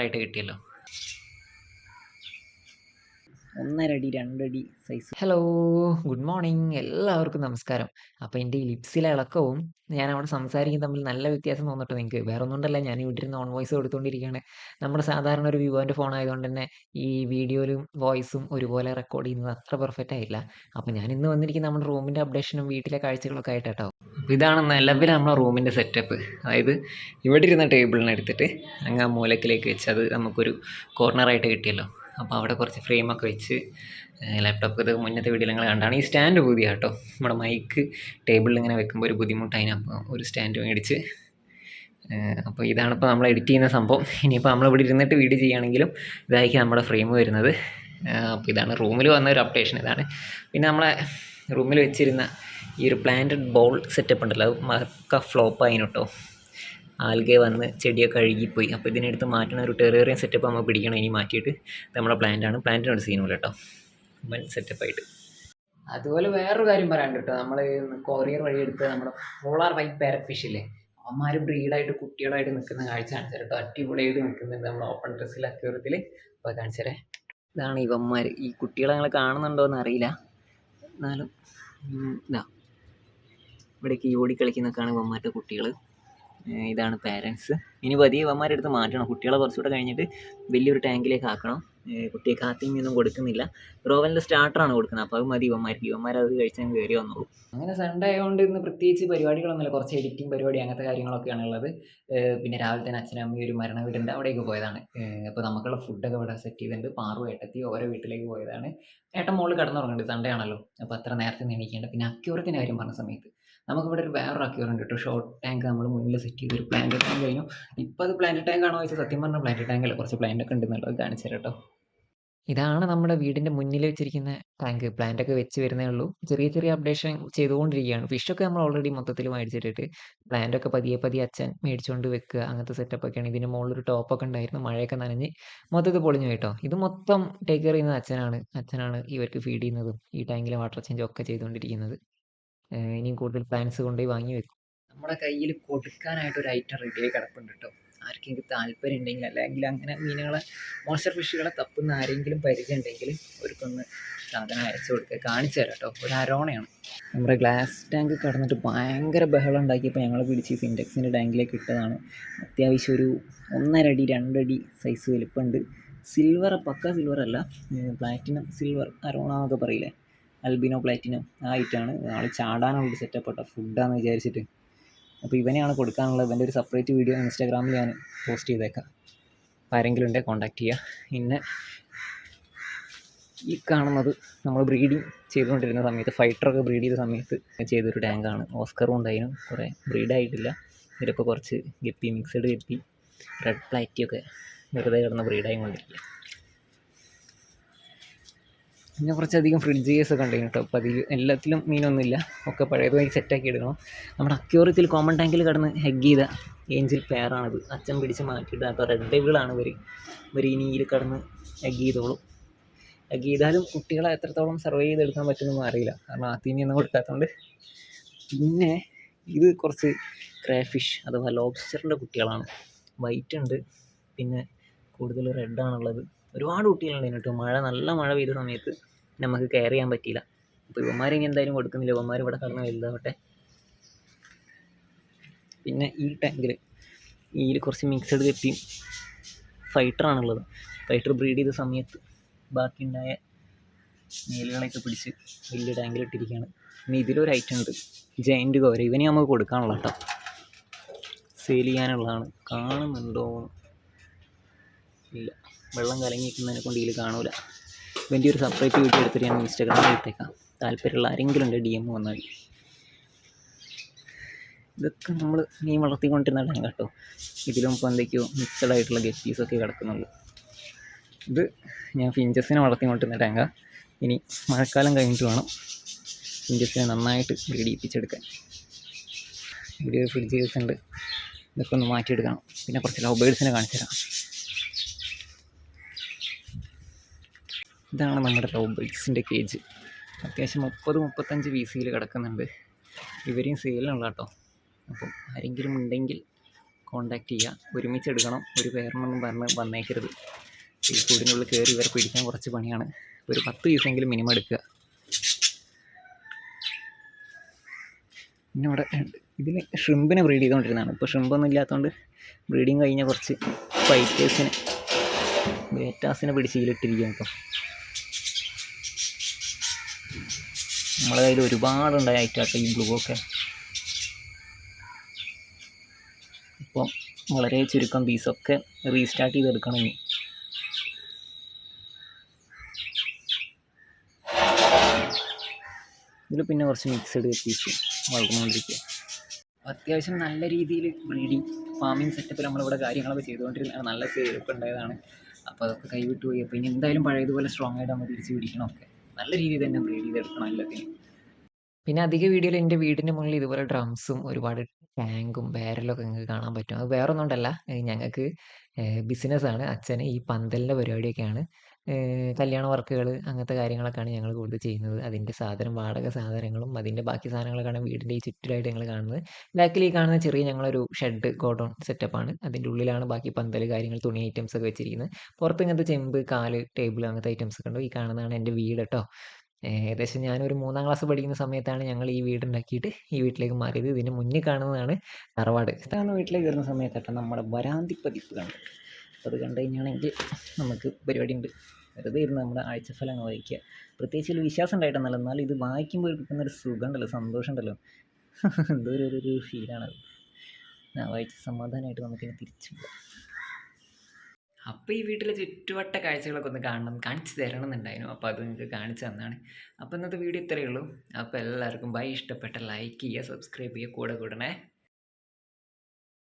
ആയിട്ട് കിട്ടിയല്ലോ. 1.5 അടി 2 അടി സൈസ്. Hello, good morning. എല്ലാവർക്കും നമസ്കാരം. അപ്പോൾ എൻ്റെ ഈ ലിപ്സിലെ ഇളക്കവും ഞാനവിടെ സംസാരിക്കും തമ്മിൽ നല്ല വ്യത്യാസം തോന്നട്ടോ നിങ്ങൾക്ക്? വേറൊന്നും കൊണ്ടല്ല, ഞാൻ ഇവിടെ ഇരുന്ന് ഓൺ വോയിസ് കൊടുത്തുകൊണ്ടിരിക്കുകയാണ്. നമ്മുടെ സാധാരണ ഒരു വിവോൻ്റെ ഫോൺ ആയതുകൊണ്ട് തന്നെ ഈ വീഡിയോയിലും വോയിസും ഒരുപോലെ റെക്കോർഡ് ചെയ്യുന്നത് അത്ര പെർഫെക്റ്റ് ആയില്ല. അപ്പോൾ ഞാൻ ഇന്ന് വന്നിരിക്കുന്നത് നമ്മുടെ റൂമിൻ്റെ അപ്ഡേഷനും വീട്ടിലെ കാഴ്ചകളൊക്കെ ആയിട്ടാട്ടോ. അപ്പോൾ ഇതാണ് നിലവിൽ നമ്മുടെ റൂമിൻ്റെ സെറ്റപ്പ്. അതായത് ഇവിടെ ഇരുന്ന ടേബിളിനെടുത്തിട്ട് അങ്ങ് ആ മൂലക്കിലേക്ക് വെച്ച് അത് നമുക്കൊരു കോർണറായിട്ട് കിട്ടിയല്ലോ. അപ്പോൾ അവിടെ കുറച്ച് ഫ്രെയിമൊക്കെ വെച്ച് ലാപ്ടോപ്പ് ഇത് മുന്നത്തെ വീഡിയോയിൽ നിങ്ങൾ കണ്ടാണ്. ഈ സ്റ്റാൻഡ് പുതിയ കേട്ടോ. നമ്മുടെ മൈക്ക് ടേബിളിൽ ഇങ്ങനെ വെക്കുമ്പോൾ ഒരു ബുദ്ധിമുട്ടായിന്. അപ്പോൾ ഒരു സ്റ്റാൻഡ് മേടിച്ച് അപ്പോൾ ഇതാണിപ്പോൾ നമ്മൾ എഡിറ്റ് ചെയ്യുന്ന സംഭവം. ഇനിയിപ്പോൾ നമ്മളിവിടെ ഇരുന്നിട്ട് വീഡിയോ ചെയ്യുകയാണെങ്കിലും ഇതായിരിക്കും നമ്മുടെ ഫ്രെയിം വരുന്നത്. അപ്പോൾ ഇതാണ് റൂമിൽ വന്ന ഒരു അപ്ഡേഷൻ ഇതാണ്. പിന്നെ നമ്മളെ റൂമിൽ വെച്ചിരുന്ന ഈ ഒരു പ്ലാന്റഡ് ബോൾ സെറ്റപ്പ് ഉണ്ടല്ലോ, അത് മൊക്കെ ഫ്ലോപ്പായിന് കേട്ടോ. ആൽഗെ വന്ന് ചെടിയൊക്കെ അഴുകിപ്പോയി. അപ്പോൾ ഇതിനെടുത്ത് മാറ്റുന്ന ഒരു ടെറേറിയം സെറ്റപ്പ് നമ്മൾ പിടിക്കണം. ഇനി മാറ്റിയിട്ട് നമ്മുടെ പ്ലാന്റാണ്. പ്ലാന്റിനൊരു സീനുമില്ല കേട്ടോ, വൻ സെറ്റപ്പായിട്ട്. അതുപോലെ വേറൊരു കാര്യം പറയാനുണ്ട് കേട്ടോ. നമ്മൾ കൊറിയർ വഴി എടുത്ത് നമ്മുടെ പോളാർ വൈറ്റ് പാരറ്റ് ഫിഷ് ഇല്ലേ, അവന്മാർ ബ്രീഡായിട്ട് കുട്ടികളായിട്ട് നിൽക്കുന്ന കാഴ്ച കാണിച്ചു കേട്ടോ. അടിപൊളിയായിട്ട് നിൽക്കുന്നുണ്ട് നമ്മുടെ ഓപ്പൺ ഡ്രസ്സിൽ അക്യൂറത്തിൽ. അപ്പോൾ കാണിച്ചു തരാം. ഇതാണ് ഇവന്മാർ. ഈ കുട്ടികളെ നിങ്ങൾ കാണുന്നുണ്ടോ എന്ന് അറിയില്ല, എന്നാലും ഇതാ ഇവിടേക്ക് ഈ ഓടിക്കളിക്കുന്നൊക്കെയാണ് ഇവന്മാരുടെ കുട്ടികൾ. ഇതാണ് പാരൻസ്. ഇനി പതിയെ ഇവന്മാരെ എടുത്ത് മാറ്റണം. കുട്ടികളെ കുറച്ചുകൂടെ കഴിഞ്ഞിട്ട് വലിയൊരു ടാങ്കിലേക്ക് ആക്കണം. കുട്ടിയെ കാത്തിങ്ങൊന്നും കൊടുക്കുന്നില്ല. റോവലിൻ്റെ സ്റ്റാർട്ടറാണ് കൊടുക്കുന്നത്. അപ്പോൾ അത് മതി ഇവന്മാരത് കഴിച്ചാൽ കയറി വന്നോളൂ. അങ്ങനെ സൺഡേ ആയതുകൊണ്ട് ഇന്ന് പ്രത്യേകിച്ച് പരിപാടികളൊന്നുമില്ല. കുറച്ച് എഡിറ്റിംഗ് പരിപാടി അങ്ങനത്തെ കാര്യങ്ങളൊക്കെയാണ് ഉള്ളത്. പിന്നെ രാവിലെ തന്നെ അച്ഛനും അമ്മയും ഒരു മരണ വീടുണ്ട്, അവിടേക്ക് പോയതാണ്. അപ്പോൾ നമുക്കുള്ള ഫുഡൊക്കെ ഇവിടെ സെറ്റ് ചെയ്തിട്ടുണ്ട്. പാറു ഏട്ടത്തി ഓരോ വീട്ടിലേക്ക് പോയതാണ്. ഏട്ടൻ മോള് കിടന്നുറങ്ങുന്നുണ്ട്, സൺഡേ ആണല്ലോ. അപ്പോൾ അത്ര നേരത്തെ എണീക്കേണ്ട. പിന്നെ അക്യൂറത്തിൻ്റെ കാര്യം പറഞ്ഞ സമയത്ത് നമുക്കിവിടെ ഒരു വേറൊരു അക്യൂറുണ്ട് കേട്ടോ. ഷോർട്ട് ടാങ്ക് നമ്മൾ മുന്നിൽ സെറ്റ് ചെയ്തൊരു പ്ലാന്റ് ടാങ്ക് കഴിഞ്ഞു. ഇപ്പോൾ അത് പ്ലാന്റ് ടാങ്ക് ആണോ ചോദിച്ചാൽ സത്യം പറഞ്ഞാൽ പ്ലാന്റ് ടാങ്ക് അല്ല, കുറച്ച് പ്ലാന്റ് ഒക്കെ ഉണ്ടെന്നുള്ളത് കാണിച്ചു തരാം കേട്ടോ. ഇതാണ് നമ്മുടെ വീടിൻ്റെ മുന്നിൽ വെച്ചിരിക്കുന്ന ടാങ്ക്. പ്ലാന്റൊക്കെ വെച്ച് വരുന്നേ ഉള്ളൂ. ചെറിയ ചെറിയ അപ്ഡേഷൻ ചെയ്തുകൊണ്ടിരിക്കുകയാണ്. ഫിഷൊക്കെ നമ്മൾ ഓൾറെഡി മൊത്തത്തിൽ മേടിച്ചിട്ടിട്ട് പ്ലാന്റൊക്കെ പതിയെ പതിയെ അച്ഛൻ മേടിച്ചുകൊണ്ട് വെക്കുക, അങ്ങനത്തെ സെറ്റപ്പൊക്കെയാണ്. ഇതിന് മുകളിലൊരു ടോപ്പൊക്കെ ഉണ്ടായിരുന്നു, മഴയൊക്കെ നനഞ്ഞ് മൊത്തത്തിൽ പൊളിഞ്ഞു കേട്ടോ. ഇത് മൊത്തം ടേക്ക് കെയർ ചെയ്യുന്നത് അച്ഛനാണ് ഇവർക്ക് ഫീഡ് ചെയ്യുന്നതും ഈ ടാങ്കിലെ വാട്ടർ ചേഞ്ചും ഒക്കെ ചെയ്തുകൊണ്ടിരിക്കുന്നത്. ഇനിയും കൂടുതൽ പ്ലാന്റ്സ് കൊണ്ടുപോയി വാങ്ങി വെക്കും. നമ്മുടെ കയ്യിൽ കൊടുക്കാനായിട്ട് ഒരു ഐറ്റം റെഡിയായി കിടപ്പുണ്ട് കേട്ടോ. ആർക്കെങ്കിലും താല്പര്യം ഉണ്ടെങ്കിൽ, അല്ലെങ്കിൽ അങ്ങനെ മീനുകളെ മോൺസ്റ്റർ ഫിഷുകളെ തപ്പുന്ന ആരെങ്കിലും പരിചയം ഉണ്ടെങ്കിൽ അവർക്കൊന്ന് സാധനം അയച്ചു കൊടുക്കുക. കാണിച്ചു തരാം കേട്ടോ. ഒരു അരോണയാണ്. നമ്മുടെ ഗ്ലാസ് ടാങ്ക് കിടന്നിട്ട് ഭയങ്കര ബഹളം ഉണ്ടാക്കിയപ്പോൾ ഞങ്ങൾ പിടിച്ച് സിൻറ്റെക്സിൻ്റെ ടാങ്കിലേക്ക് ഇട്ടതാണ്. അത്യാവശ്യം ഒരു 1.5 അടി 2 അടി സൈസ് വലിപ്പമുണ്ട്. സിൽവർ, പക്ക സിൽവർ അല്ല, പ്ലാറ്റിനം സിൽവർ അരോണ എന്നൊക്കെ പറയില്ലേ, അൽബിനോ പ്ലാറ്റിനം ആ ഐറ്റാണ്. ആൾ ചാടാനുള്ള സെറ്റപ്പ് കേട്ടോ, ഫുഡാന്ന് വിചാരിച്ചിട്ട്. അപ്പോൾ ഇവനെയാണ് കൊടുക്കാനുള്ളത്. ഇവൻ്റെ ഒരു സെപ്പറേറ്റ് വീഡിയോ ഇൻസ്റ്റാഗ്രാമിൽ ഞാൻ പോസ്റ്റ് ചെയ്തേക്കാം. അപ്പോൾ ആരെങ്കിലും ഉണ്ടെങ്കിൽ കോൺടാക്ട് ചെയ്യുക. പിന്നെ ഈ കാണുന്നത് നമ്മൾ ബ്രീഡിങ് ചെയ്തുകൊണ്ടിരുന്ന സമയത്ത്, ഫൈറ്ററൊക്കെ ബ്രീഡ് ചെയ്ത സമയത്ത് ചെയ്തൊരു ടാങ്കാണ്. ഓസ്കറും ഉണ്ടായിരുന്നു. കുറേ ബ്രീഡായിട്ടില്ല. ഇതിലിപ്പോൾ കുറച്ച് ഗപ്പി, മിക്സഡ് ഗപ്പി, റെഡ് പ്ലാറ്റിയൊക്കെ വെറുതെ കിടന്ന് ബ്രീഡായി കൊണ്ടിരിക്കുക. പിന്നെ കുറച്ചധികം ഫ്രിഡ്ജ് കേസൊക്കെ ഉണ്ടായിരുന്നു കേട്ടോ. അപ്പോൾ അതിൽ എല്ലാത്തിലും മീനൊന്നുമില്ല, ഒക്കെ പഴയതുമായി സെറ്റാക്കി എടുക്കണം. നമ്മുടെ അക്യൂറത്തിൽ കോമൺ ടാങ്കിൽ കിടന്ന് ഹെഗ് ചെയ്ത ഏഞ്ചൽ പെയറാണിത്. അച്ഛൻ പിടിച്ച് മാറ്റിയിട്ട് അപ്പോൾ റെഡ് ഡെവിളാണ് ഇവർ ഇനി ഇതിൽ കിടന്ന് ഹെഗ് ചെയ്തോളും. ഹെഗ് ചെയ്താലും കുട്ടികളെ എത്രത്തോളം സർവൈവ് ചെയ്തെടുക്കാൻ പറ്റുമെന്നൊന്നും അറിയില്ല, കാരണം ആത്തീനിയൊന്നും കൊടുക്കാത്തതുകൊണ്ട്. പിന്നെ ഇത് കുറച്ച് ക്രാഫിഷ് അഥവാ ലോബ്സ്റ്ററിൻ്റെ കുട്ടികളാണ്. വൈറ്റ് ഉണ്ട്, പിന്നെ കൂടുതൽ റെഡാണുള്ളത്. ഒരുപാട് കുട്ടികളുണ്ട് കേട്ടോ. നല്ല മഴ പെയ്ത സമയത്ത് നമുക്ക് കെയർ ചെയ്യാൻ പറ്റിയില്ല. അപ്പോൾ ഇവന്മാർ ഇനി എന്തായാലും കൊടുക്കുന്നില്ല, ഇവന്മാർ ഇവിടെ കടന്ന് വലുതാവട്ടെ. പിന്നെ ഈ ടാങ്കിൽ കുറച്ച് മിക്സഡ് ഗപ്പിയും ഫൈറ്ററാണുള്ളത്. ഫൈറ്റർ ബ്രീഡ് ചെയ്ത സമയത്ത് ബാക്കിയുണ്ടായ മേലുകളൊക്കെ പിടിച്ച് വലിയ ടാങ്കിലിട്ടിരിക്കുകയാണ്. പിന്നെ ഇതിലൊരു ഐറ്റം ഉണ്ട്, ജയൻറ്റ് കോര. ഇവനെ നമുക്ക് കൊടുക്കാനുള്ള കേട്ടോ, സെയിൽ ചെയ്യാനുള്ളതാണ്. കാണുന്നുണ്ടോ ഇല്ല, വെള്ളം കലങ്ങിയിരിക്കുന്നതിനെ കൊണ്ട് ഇതിൽ കാണൂല. ഇവൻ്റെ ഒരു സെപ്പറേറ്റ് വീഡിയോ എടുത്തിട്ട് ഞാൻ ഇൻസ്റ്റാഗ്രാമിൽ ഇട്ടേക്കാം. താല്പര്യമുള്ള ആരെങ്കിലും ഉണ്ട് DM വന്നാൽ. ഇതൊക്കെ നമ്മൾ മീൻ വളർത്തിക്കൊണ്ടിരുന്ന ടാങ്ക് കേട്ടോ. ഇതിലും ഇപ്പോൾ എന്തൊക്കെയോ മിക്സഡ് ആയിട്ടുള്ള ഗപ്പീസൊക്കെ കിടക്കുന്നുള്ളൂ. ഇത് ഞാൻ ഫിഞ്ചസിനെ വളർത്തിക്കൊണ്ടിരുന്ന ടാങ്കാണ്. ഇനി മഴക്കാലം കഴിഞ്ഞിട്ട് വേണം ഫിഞ്ചസിനെ നന്നായിട്ട് ബ്രീഡ് ചെയ്യിപ്പിച്ചെടുക്കാൻ. ഇവിടെ ഒരു ഫ്രിഡ്ജ് കേസ് ഉണ്ട്, ഇതൊക്കെ ഒന്ന് മാറ്റിയെടുക്കണം. പിന്നെ കുറച്ച് ലവ് ബേഡ്സിനെ കാണിച്ചു തരാം. ഇതാണ് നമ്മുടെ ലവ് ബേഡ്സിൻ്റെ കേജ്. അത്യാവശ്യം 30-35 പീസിൽ കിടക്കുന്നുണ്ട്. ഇവരെയും സെയിലിനുള്ള കേട്ടോ. അപ്പം ആരെങ്കിലും ഉണ്ടെങ്കിൽ കോണ്ടാക്ട് ചെയ്യുക. ഒരുമിച്ച് എടുക്കണം, ഒരു പേരിനൊന്നും പറഞ്ഞ് വന്നേക്കരുത്. ഈ കൂടിനുള്ളിൽ കയറി ഇവരെ പിടിക്കാൻ കുറച്ച് പണിയാണ്. ഒരു 10 പീസെങ്കിലും മിനിമം എടുക്കുക. പിന്നെ ഇവിടെ ഇതിൽ ഷ്രിമ്പിനെ ബ്രീഡ് ചെയ്തുകൊണ്ടിരുന്നതാണ്. ഇപ്പോൾ ഷ്രിമ്പൊന്നും ഇല്ലാത്തതുകൊണ്ട് ബ്രീഡിങ് കഴിഞ്ഞ കുറച്ച് ഫൈറ്റേഴ്സിനെ, ബേറ്റാസിനെ പിടിച്ച് ഇതിലിട്ടിരിക്കുകയാണ്. ഇപ്പോൾ നമ്മളെ കയ്യിൽ ഒരുപാടുണ്ടായ ഐറ്റാട്ടോ ഈ ബ്ലൂ ഒക്കെ. ഇപ്പം വളരെ ചുരുക്കം പീസൊക്കെ റീസ്റ്റാർട്ട് ചെയ്തെടുക്കണം ഇനി. ഇതിൽ പിന്നെ കുറച്ച് മിക്സഡ് പീസ് വളർന്നുകൊണ്ടിരിക്കുക. അത്യാവശ്യം നല്ല രീതിയിൽ ബ്രീഡിങ് ഫാമിങ് സെറ്റപ്പിൽ നമ്മളിവിടെ കാര്യങ്ങളൊക്കെ ചെയ്തുകൊണ്ടിരുന്നതാണ്. നല്ല സേവൊക്കെ ഉണ്ടായതാണ്. അപ്പോൾ അതൊക്കെ കൈവിട്ട് പോയി. അപ്പോൾ ഇനി എന്തായാലും പഴയതുപോലെ സ്ട്രോങ് ആയിട്ട് നമ്മൾ തിരിച്ച് പിടിക്കണമൊക്കെ. നല്ല രീതിയിൽ തന്നെ ബ്രീഡ് ചെയ്തെടുക്കണം എല്ലാത്തിനും. പിന്നെ അധിക വീഡിയോയിൽ എൻ്റെ വീടിൻ്റെ മുന്നിൽ ഇതുപോലെ ഡ്രംസും ഒരുപാട് ടാങ്കും ബാരലൊക്കെ നിങ്ങൾക്ക് കാണാൻ പറ്റും. അത് വേറൊന്നും കൊണ്ടല്ല, ഞങ്ങൾക്ക് ബിസിനസ്സാണ്. അച്ഛന് ഈ പന്തലിൻ്റെ പരിപാടിയൊക്കെയാണ്. കല്യാണ വർക്കുകൾ അങ്ങനത്തെ കാര്യങ്ങളൊക്കെയാണ് ഞങ്ങൾ കൂടുതൽ ചെയ്യുന്നത്. അതിൻ്റെ വാടക സാധനങ്ങളും അതിൻ്റെ ബാക്കി സാധനങ്ങളൊക്കെയാണ് വീടിൻ്റെ ഈ ചുറ്റിലായിട്ട് നിങ്ങൾ കാണുന്നത്. ബാക്കിൽ ഈ കാണുന്ന ചെറിയ ഞങ്ങളൊരു ഷെഡ് ഗോഡൗൺ സെറ്റപ്പാണ്. അതിൻ്റെ ഉള്ളിലാണ് ബാക്കി പന്തൽ കാര്യങ്ങൾ, തുണി ഐറ്റംസ് ഒക്കെ വെച്ചിരിക്കുന്നത്. പുറത്ത് ഇങ്ങനത്തെ ചെമ്പ്, കാല്, ടേബിൾ അങ്ങനത്തെ ഐറ്റംസ് ഒക്കെ ഉണ്ട്. ഈ കാണുന്നതാണ് എൻ്റെ വീട് കേട്ടോ. ഏകദേശം ഞാനൊരു 3ാം ക്ലാസ് പഠിക്കുന്ന സമയത്താണ് ഞങ്ങൾ ഈ വീടുണ്ടാക്കിയിട്ട് ഈ വീട്ടിലേക്ക് മാറിയത്. ഇതിന് മുന്നിൽ കാണുന്നതാണ് തറവാട്. വീട്ടിലേക്ക് കയറുന്ന സമയത്താട്ടോ നമ്മുടെ വരാന്തി പതിപ്പ് കണ്ടത്. അപ്പോൾ അത് കണ്ടു കഴിഞ്ഞാണെങ്കിൽ നമുക്ക് പരിപാടി ഉണ്ട്. വെറുതെ ഇരുന്ന് നമ്മുടെ ആഴ്ചഫലങ്ങൾ വായിക്കുക. പ്രത്യേകിച്ച് ഒരു വിശ്വാസം ഉണ്ടായിട്ടൊന്നല്ല, എന്നാലും ഇത് വായിക്കുമ്പോൾ കിട്ടുന്നൊരു സുഖം ഉണ്ടല്ലോ, സന്തോഷം ഉണ്ടല്ലോ. എന്തോ ഒരു ഫീലാണത്. ഞാൻ വായിച്ച സമാധാനമായിട്ട് നമുക്കിനി തിരിച്ചു പോകാം. അപ്പോൾ ഈ വീട്ടിലെ ചുറ്റുവട്ട കാഴ്ചകളൊക്കെ ഒന്ന് കാണിച്ചു തരണം എന്നുണ്ടായിരുന്നു. അപ്പോൾ അത് നിങ്ങൾക്ക് കാണിച്ചു തന്നാണ്. അപ്പോൾ ഇന്നത്തെ വീഡിയോ ഇത്രയേ ഉള്ളൂ. അപ്പോൾ എല്ലാവർക്കും ബൈ. ഇഷ്ടപ്പെട്ട ലൈക്ക് ചെയ്യുക, സബ്സ്ക്രൈബ് ചെയ്യുക, കൂടെ കൂടണേ.